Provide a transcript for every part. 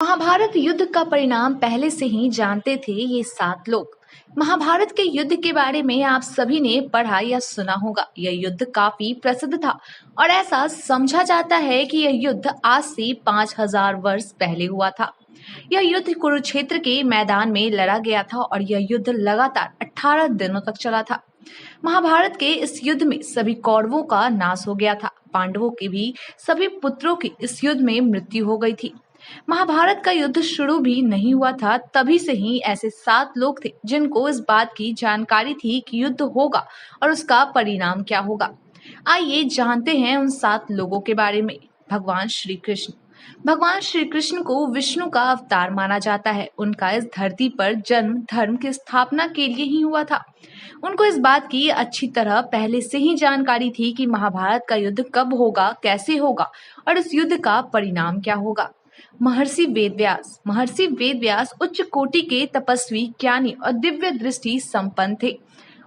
महाभारत युद्ध का परिणाम पहले से ही जानते थे ये 7 लोग। महाभारत के युद्ध के बारे में आप सभी ने पढ़ा या सुना होगा। यह युद्ध काफी प्रसिद्ध था और ऐसा समझा जाता है कि यह युद्ध आज से 5000 वर्ष पहले हुआ था। यह युद्ध कुरुक्षेत्र के मैदान में लड़ा गया था और यह युद्ध लगातार 18 दिनों तक चला था। महाभारत के इस युद्ध में सभी कौरवों का नाश हो गया था। पांडवों के भी सभी पुत्रों की इस युद्ध में मृत्यु हो गई थी। महाभारत का युद्ध शुरू भी नहीं हुआ था, तभी से ही ऐसे 7 लोग थे जिनको इस बात की जानकारी थी कि युद्ध होगा और उसका परिणाम क्या होगा। आइए जानते हैं उन 7 लोगों के बारे में। भगवान श्री कृष्ण। भगवान श्री कृष्ण को विष्णु का अवतार माना जाता है। उनका इस धरती पर जन्म धर्म की स्थापना के लिए ही हुआ था। उनको इस बात की अच्छी तरह पहले से ही जानकारी थी कि महाभारत का युद्ध कब होगा, कैसे होगा और इस युद्ध का परिणाम क्या होगा। महर्षि वेदव्यास उच्च कोटि के तपस्वी, ज्ञानी और दिव्य दृष्टि संपन्न थे।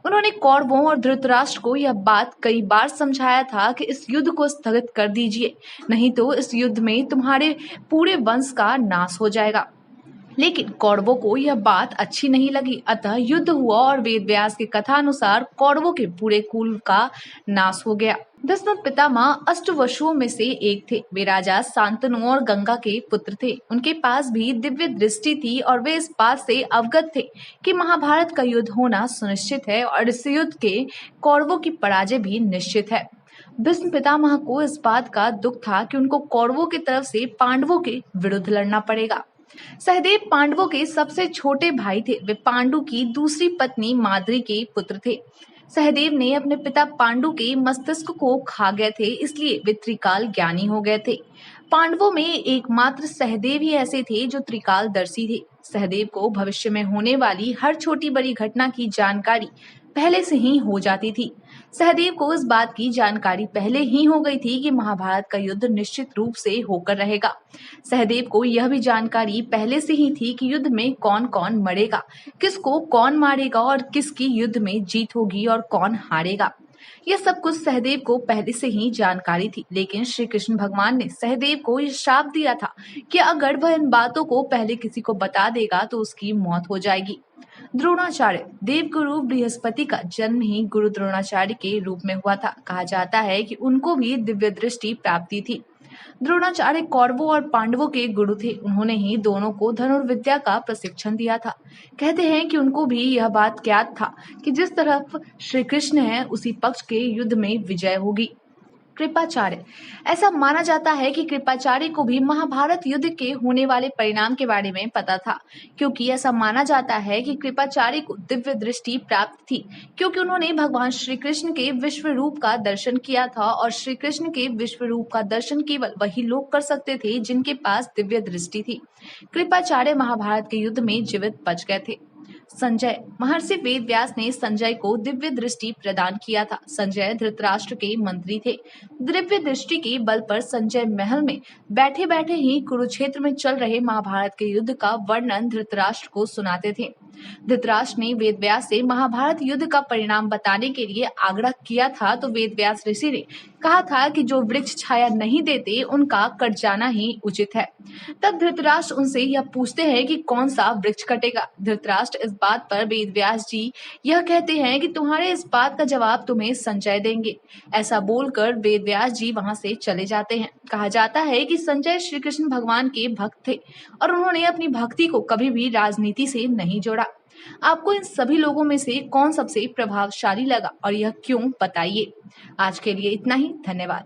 उन्होंने कौरवों और धृतराष्ट्र को यह बात कई बार समझाया था कि इस युद्ध को स्थगित कर दीजिए, नहीं तो इस युद्ध में तुम्हारे पूरे वंश का नाश हो जाएगा। लेकिन कौरवों को यह बात अच्छी नहीं लगी, अतः युद्ध हुआ और वेदव्यास की कथा अनुसार कौरवों के पूरे कुल का नाश हो गया। भीष्म पितामह अष्टवसुओं में से एक थे। वे राजा शांतनु और गंगा के पुत्र थे। उनके पास भी दिव्य दृष्टि थी और वे इस बात से अवगत थे कि महाभारत का युद्ध होना सुनिश्चित है और इस युद्ध के कौरवों की पराजय भी निश्चित है। भीष्म पितामह को इस बात का दुख था कि उनको कौरवों की तरफ से पांडवों के विरुद्ध लड़ना पड़ेगा। सहदेव पांडवों के सबसे छोटे भाई थे। वे पांडु की दूसरी पत्नी माद्री के पुत्र थे। सहदेव ने अपने पिता पांडु के मस्तिष्क को खा गए थे, इसलिए वे त्रिकाल ज्ञानी हो गए थे। पांडवों में एकमात्र सहदेव ही ऐसे थे जो त्रिकालदर्शी थे। सहदेव को भविष्य में होने वाली हर छोटी बड़ी घटना की जानकारी पहले से ही हो जाती थी। सहदेव को इस बात की जानकारी पहले ही हो गई थी कि महाभारत का युद्ध निश्चित रूप से होकर रहेगा। सहदेव को यह भी जानकारी पहले से ही थी कि युद्ध में कौन कौन मरेगा, किसको कौन मारेगा और किसकी युद्ध में जीत होगी और कौन हारेगा। यह सब कुछ सहदेव को पहले से ही जानकारी थी, लेकिन श्री कृष्ण भगवान ने सहदेव को यह श्राप दिया था कि अगर वह इन बातों को पहले किसी को बता देगा तो उसकी मौत हो जाएगी। द्रोणाचार्य। देवगुरु बृहस्पति का जन्म ही गुरु द्रोणाचार्य के रूप में हुआ था। कहा जाता है कि उनको भी दिव्य दृष्टि प्राप्ति थी। द्रोणाचार्य कौरवों और पांडवों के गुरु थे। उन्होंने ही दोनों को धनुर्विद्या का प्रशिक्षण दिया था। कहते हैं कि उनको भी यह बात ज्ञात था कि जिस तरफ श्री कृष्ण है उसी पक्ष के युद्ध में विजय होगी। कृपाचार्य। ऐसा माना जाता है कि कृपाचार्य को भी महाभारत युद्ध के होने वाले परिणाम के बारे में पता था, क्योंकि ऐसा माना जाता है कि कृपाचार्य को दिव्य दृष्टि प्राप्त थी, क्योंकि उन्होंने भगवान श्री कृष्ण के विश्व रूप का दर्शन किया था और श्री कृष्ण के विश्व रूप का दर्शन केवल वही लोग कर सकते थे जिनके पास दिव्य दृष्टि थी। कृपाचार्य महाभारत के युद्ध में जीवित बच गए थे। संजय। महर्षि वेदव्यास ने संजय को दिव्य दृष्टि प्रदान किया था। संजय धृतराष्ट्र के मंत्री थे। दिव्य दृष्टि के बल पर संजय महल में बैठे बैठे ही कुरुक्षेत्र में चल रहे महाभारत के युद्ध का वर्णन धृतराष्ट्र को सुनाते थे। धृतराष्ट्र ने वेदव्यास से महाभारत युद्ध का परिणाम बताने के लिए आग्रह किया था, तो वेदव्यास ऋषि ने कहा था कि जो वृक्ष छाया नहीं देते उनका कट जाना ही उचित है। तब धृतराष्ट्र उनसे यह पूछते हैं कि कौन सा वृक्ष कटेगा। धृतराष्ट्र इस बात पर वेदव्यास जी यह कहते हैं कि तुम्हारे इस बात का जवाब तुम्हें संजय देंगे। ऐसा बोलकर वेदव्यास जी वहां से चले जाते हैं। कहा जाता है कि संजय श्री कृष्ण भगवान के भक्त थे और उन्होंने अपनी भक्ति को कभी भी राजनीति से नहीं जोड़ा। आपको इन सभी लोगों में से कौन सबसे प्रभावशाली लगा और यह क्यों, बताइए। आज के लिए इतना ही। धन्यवाद।